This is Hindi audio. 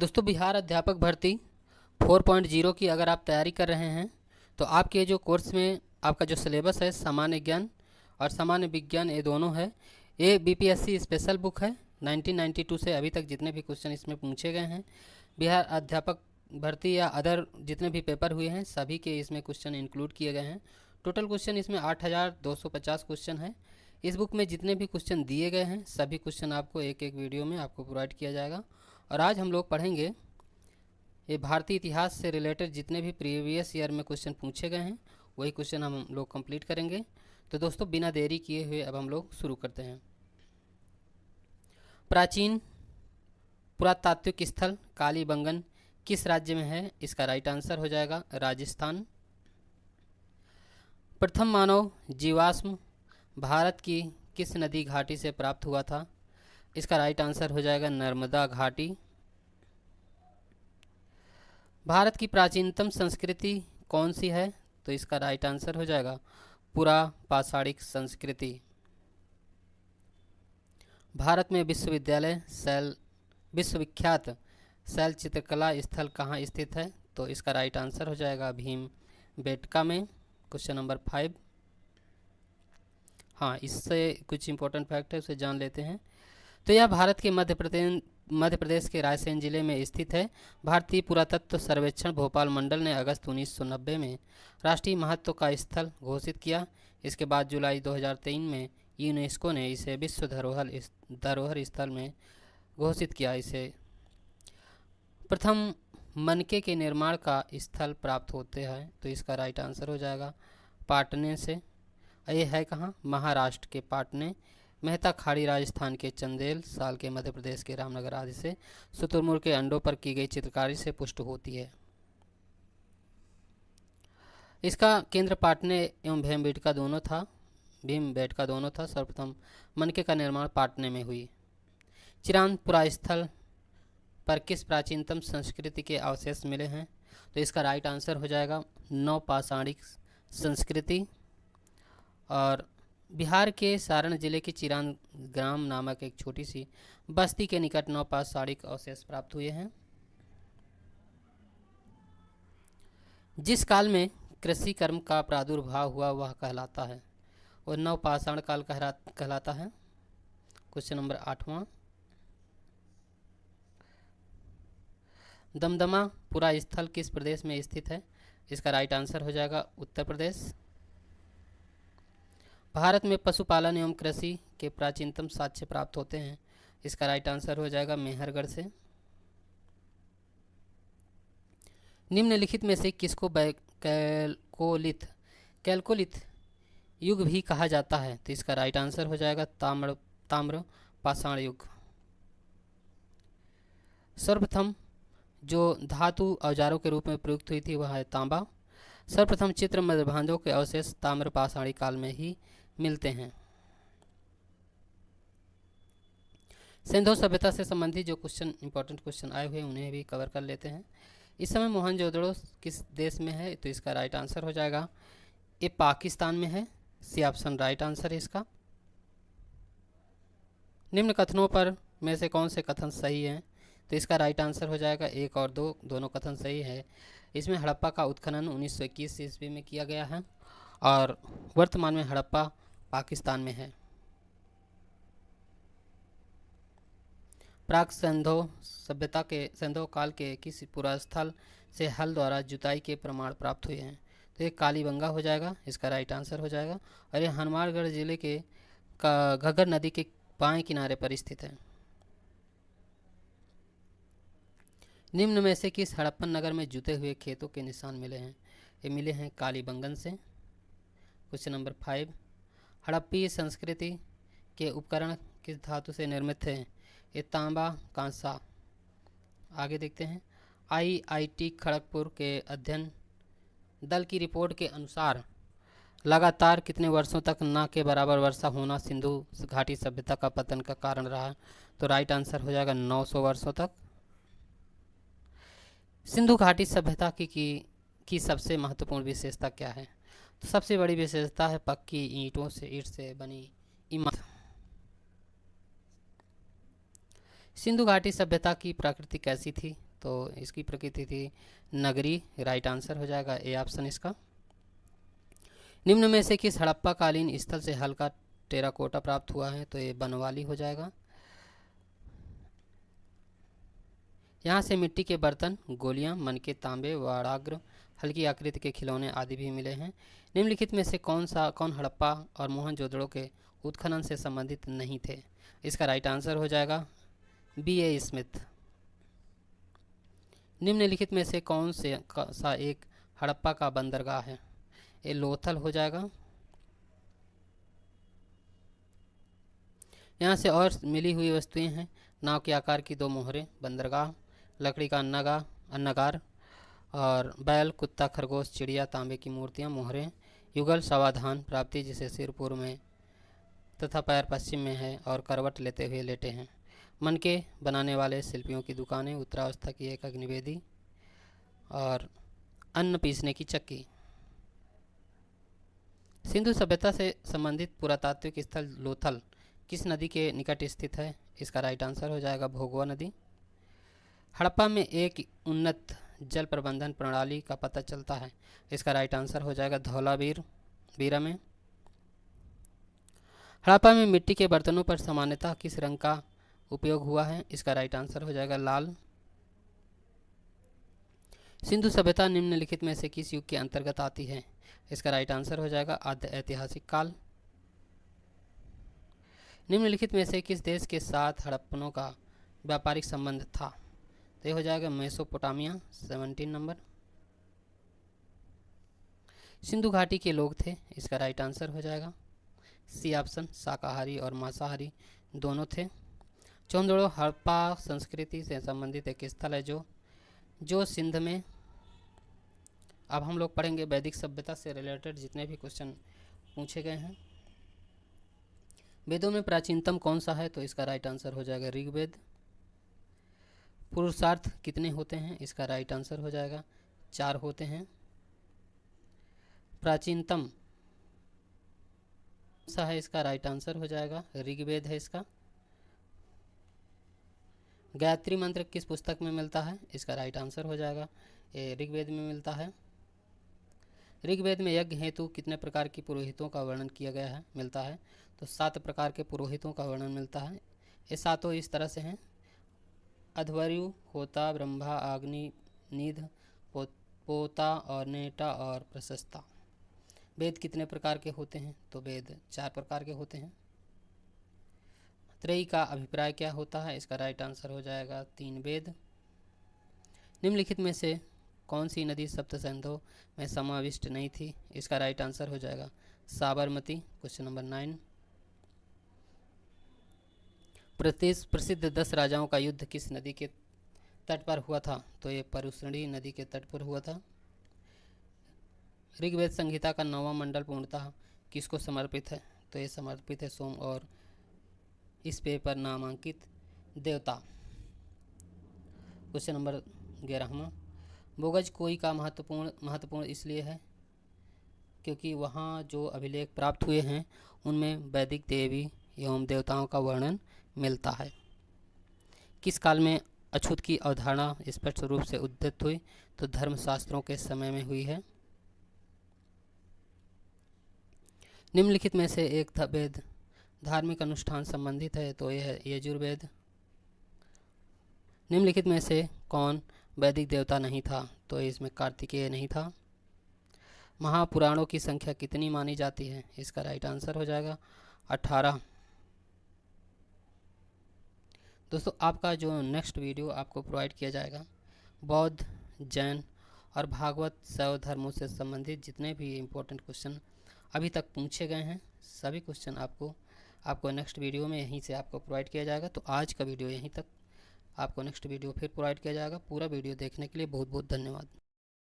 दोस्तों, बिहार अध्यापक भर्ती 4.0 की अगर आप तैयारी कर रहे हैं तो आपके जो कोर्स में आपका जो सिलेबस है सामान्य ज्ञान और सामान्य विज्ञान ये दोनों है। ये बीपीएससी स्पेशल बुक है। 1992 से अभी तक जितने भी क्वेश्चन इसमें पूछे गए हैं, बिहार अध्यापक भर्ती या अदर जितने भी पेपर हुए हैं सभी के इसमें क्वेश्चन इंक्लूड किए गए हैं। टोटल क्वेश्चन इसमें 8250 क्वेश्चन है। इस बुक में जितने भी क्वेश्चन दिए गए हैं सभी क्वेश्चन आपको एक एक वीडियो में आपको प्रोवाइड किया जाएगा। और आज हम लोग पढ़ेंगे ये भारतीय इतिहास से रिलेटेड जितने भी प्रीवियस ईयर में क्वेश्चन पूछे गए हैं वही क्वेश्चन हम लोग कंप्लीट करेंगे। तो दोस्तों, बिना देरी किए हुए अब हम लोग शुरू करते हैं। प्राचीन पुरातात्विक स्थल कालीबंगन किस राज्य में है? इसका राइट आंसर हो जाएगा राजस्थान। प्रथम मानव जीवाश्म भारत की किस नदी घाटी से प्राप्त हुआ था? इसका राइट आंसर हो जाएगा नर्मदा घाटी। भारत की प्राचीनतम संस्कृति कौन सी है? तो इसका राइट आंसर हो जाएगा पुरा पाषाणिक संस्कृति। भारत में विश्वविख्यात शैल चित्रकला स्थल कहाँ स्थित है? तो इसका राइट आंसर हो जाएगा भीमबेटका में। Question number 5। हाँ, इससे कुछ इंपॉर्टेंट फैक्ट है उसे जान लेते हैं। तो यह भारत के मध्य प्रदेश के रायसेन जिले में स्थित है। भारतीय पुरातत्व सर्वेक्षण भोपाल मंडल ने अगस्त 1990 में राष्ट्रीय महत्व का स्थल घोषित किया। इसके बाद जुलाई 2003 में यूनेस्को ने इसे विश्व धरोहर स्थल में घोषित किया। इसे प्रथम मनके के निर्माण का स्थल प्राप्त होते हैं। तो इसका राइट आंसर हो जाएगा पाटने से। ये है कहाँ? महाराष्ट्र के पाटने। मेहता खाड़ी राजस्थान के चंदेल, साल के मध्य प्रदेश के रामनगर आदि से शुतुरमुर्ग के अंडों पर की गई चित्रकारी से पुष्ट होती है। इसका केंद्र पाटने एवं भीमबेटका दोनों था। सर्वप्रथम मनके का निर्माण पाटने में हुई। चिरांतपुरा स्थल पर किस प्राचीनतम संस्कृति के अवशेष मिले हैं? तो इसका राइट आंसर हो जाएगा नवपाषाणिक संस्कृति। और बिहार के सारण जिले के चिरान ग्राम नामक एक छोटी सी बस्ती के निकट नवपाषाणिक अवशेष प्राप्त हुए हैं। जिस काल में कृषि कर्म का प्रादुर्भाव हुआ वह कहलाता है और नवपाषाण काल कहलाता है। Question number 8वां। दमदमा पुरा स्थल किस प्रदेश में स्थित है? इसका राइट आंसर हो जाएगा उत्तर प्रदेश। भारत में पशुपालन एवं कृषि के प्राचीनतम साक्ष्य प्राप्त होते हैं। इसका राइट आंसर हो जाएगा मेहरगढ़ से। निम्नलिखित में से किसको कैलकोलिथ युग भी कहा जाता है? तो इसका राइट आंसर हो जाएगा ताम्र पाषाण युग। सर्वप्रथम जो धातु औजारों के रूप में प्रयुक्त हुई थी वह है तांबा। सर्वप्रथम चित्र मध्यभांजों के अवशेष ताम्र पाषाणी काल में ही मिलते हैं। सिंधु सभ्यता से संबंधित जो इंपॉर्टेंट क्वेश्चन आए हुए हैं उन्हें भी कवर कर लेते हैं। इस समय मोहनजोदड़ो किस देश में है? तो इसका राइट आंसर हो जाएगा ये पाकिस्तान में है। सी ऑप्शन राइट आंसर है इसका। निम्न कथनों पर में से कौन से कथन सही हैं? तो इसका राइट आंसर हो जाएगा 1 और 2 दोनों कथन सही है। इसमें हड़प्पा का उत्खनन 1921 ईस्वी में किया गया है और वर्तमान में हड़प्पा पाकिस्तान में है। प्राक सिंधो काल के किस पुरास्थल से हल द्वारा जुताई के प्रमाण प्राप्त हुए हैं? तो ये कालीबंगा हो जाएगा, इसका राइट आंसर हो जाएगा। और ये हनुमानगढ़ जिले के घग्गर नदी के बाएं किनारे पर स्थित है। निम्न में से किस हड़प्पन नगर में जुते हुए खेतों के निशान मिले हैं? ये मिले हैं कालीबंगन से। Question number 5। हड़प्पी संस्कृति के उपकरण किस धातु से निर्मित थे? ये तांबा कांसा। आगे देखते हैं। IIT खड़गपुर के अध्ययन दल की रिपोर्ट के अनुसार लगातार कितने वर्षों तक न के बराबर वर्षा होना सिंधु घाटी सभ्यता का पतन का कारण रहा? तो राइट आंसर हो जाएगा 900 वर्षों तक। सिंधु घाटी सभ्यता की सबसे महत्वपूर्ण विशेषता क्या है? तो सबसे बड़ी विशेषता है पक्की ईंट से बनी इमारत। सिंधु घाटी सभ्यता की प्रकृति कैसी थी? तो इसकी प्रकृति थी नगरी। राइट आंसर हो जाएगा ए ऑप्शन इसका। निम्न में से किस हड़प्पा कालीन स्थल से हल्का टेराकोटा प्राप्त हुआ है? तो ये बनवाली हो जाएगा। यहाँ से मिट्टी के बर्तन, गोलियां, मनके, तांबे, वाड़ाग्र, हल्की आकृति के खिलौने आदि भी मिले हैं। निम्नलिखित में से कौन हड़प्पा और मोहनजोदड़ो के उत्खनन से संबंधित नहीं थे? इसका राइट आंसर हो जाएगा बी ए स्मिथ। निम्नलिखित में से कौन से सा एक हड़प्पा का बंदरगाह है? ये लोथल हो जाएगा। यहाँ से और मिली हुई वस्तुएं हैं। नाव के आकार की 2 मोहरें, बंदरगाह, लकड़ी का अन्नागार और बैल, कुत्ता, खरगोश, चिड़िया, तांबे की मूर्तियाँ, मोहरें, युगल, सावधान, प्राप्ति जिसे सिर पूर्व में तथा पैर पश्चिम में है और करवट लेते हुए लेटे हैं, मनके बनाने वाले शिल्पियों की दुकानें, उत्तरावस्था की एक अग्निवेदी और अन्न पीसने की चक्की। सिंधु सभ्यता से संबंधित पुरातात्विक स्थल लोथल किस नदी के निकट स्थित है? इसका राइट आंसर हो जाएगा भोगवा नदी। हड़प्पा में एक उन्नत जल प्रबंधन प्रणाली का पता चलता है। इसका राइट आंसर हो जाएगा धौलावीरा में। हड़प्पा में मिट्टी के बर्तनों पर सामान्यतः किस रंग का उपयोग हुआ है? इसका राइट आंसर हो जाएगा लाल। सिंधु सभ्यता निम्नलिखित में से किस युग के अंतर्गत आती है? इसका राइट आंसर हो जाएगा आद्य ऐतिहासिक काल। निम्नलिखित में से किस देश के साथ हड़प्पनों का व्यापारिक संबंध था? तो ये हो जाएगा मेसोपोटामिया। 17 नंबर। सिंधु घाटी के लोग थे। इसका राइट आंसर हो जाएगा सी ऑप्शन, शाकाहारी और मांसाहारी दोनों थे। चौंदड़ो हड़प्पा संस्कृति से संबंधित एक स्थल है जो सिंध में। अब हम लोग पढ़ेंगे वैदिक सभ्यता से रिलेटेड जितने भी क्वेश्चन पूछे गए हैं। वेदों में प्राचीनतम कौन सा है? तो इसका राइट आंसर हो जाएगा ऋग्वेद। पुरुषार्थ कितने होते हैं? इसका राइट आंसर हो जाएगा 4 होते हैं। प्राचीनतम सा है, इसका राइट आंसर हो जाएगा ऋग्वेद है इसका। गायत्री मंत्र किस पुस्तक में मिलता है? इसका राइट आंसर हो जाएगा ये ऋग्वेद में मिलता है। ऋग्वेद में यज्ञ हेतु कितने प्रकार की पुरोहितों का वर्णन किया गया है मिलता है? तो 7 प्रकार के पुरोहितों का वर्णन मिलता है। ये 7 इस तरह से हैं: अध्वर्यु, होता, ब्रह्मा, अग्नि, निध, पोता और नेटा और प्रशस्ता। वेद कितने प्रकार के होते हैं? तो वेद 4 प्रकार के होते हैं। त्रयी का अभिप्राय क्या होता है? इसका राइट आंसर हो जाएगा 3 वेद। निम्नलिखित में से कौन सी नदी सप्त सिंधु में समाविष्ट नहीं थी? इसका राइट आंसर हो जाएगा साबरमती। Question number 9। प्रसिद्ध 10 राजाओं का युद्ध किस नदी के तट पर हुआ था? तो ये परुष्णी नदी के तट पर हुआ था। ऋग्वेद संहिता का 9वां मंडल पूर्णतः किसको समर्पित है? तो ये समर्पित है सोम और इस पेपर नामांकित देवता। Question number 11वां। बोगज कोई का महत्वपूर्ण इसलिए है क्योंकि वहाँ जो अभिलेख प्राप्त हुए हैं उनमें वैदिक देवी एवं देवताओं का वर्णन मिलता है। किस काल में अछूत की अवधारणा स्पष्ट रूप से उद्धृत हुई? तो धर्मशास्त्रों के समय में हुई है। निम्नलिखित में से एक वेद धार्मिक अनुष्ठान संबंधित है? तो यह है यजुर्वेद। निम्नलिखित में से कौन वैदिक देवता नहीं था? तो इसमें कार्तिकेय नहीं था। महापुराणों की संख्या कितनी मानी जाती है? इसका राइट आंसर हो जाएगा 18। दोस्तों आपका जो नेक्स्ट वीडियो आपको प्रोवाइड किया जाएगा बौद्ध, जैन और भागवत शैव धर्मों से संबंधित जितने भी इम्पोर्टेंट क्वेश्चन अभी तक पूछे गए हैं सभी क्वेश्चन आपको नेक्स्ट वीडियो में यहीं से आपको प्रोवाइड किया जाएगा। तो आज का वीडियो यहीं तक, आपको नेक्स्ट वीडियो फिर प्रोवाइड किया जाएगा। पूरा वीडियो देखने के लिए बहुत बहुत धन्यवाद।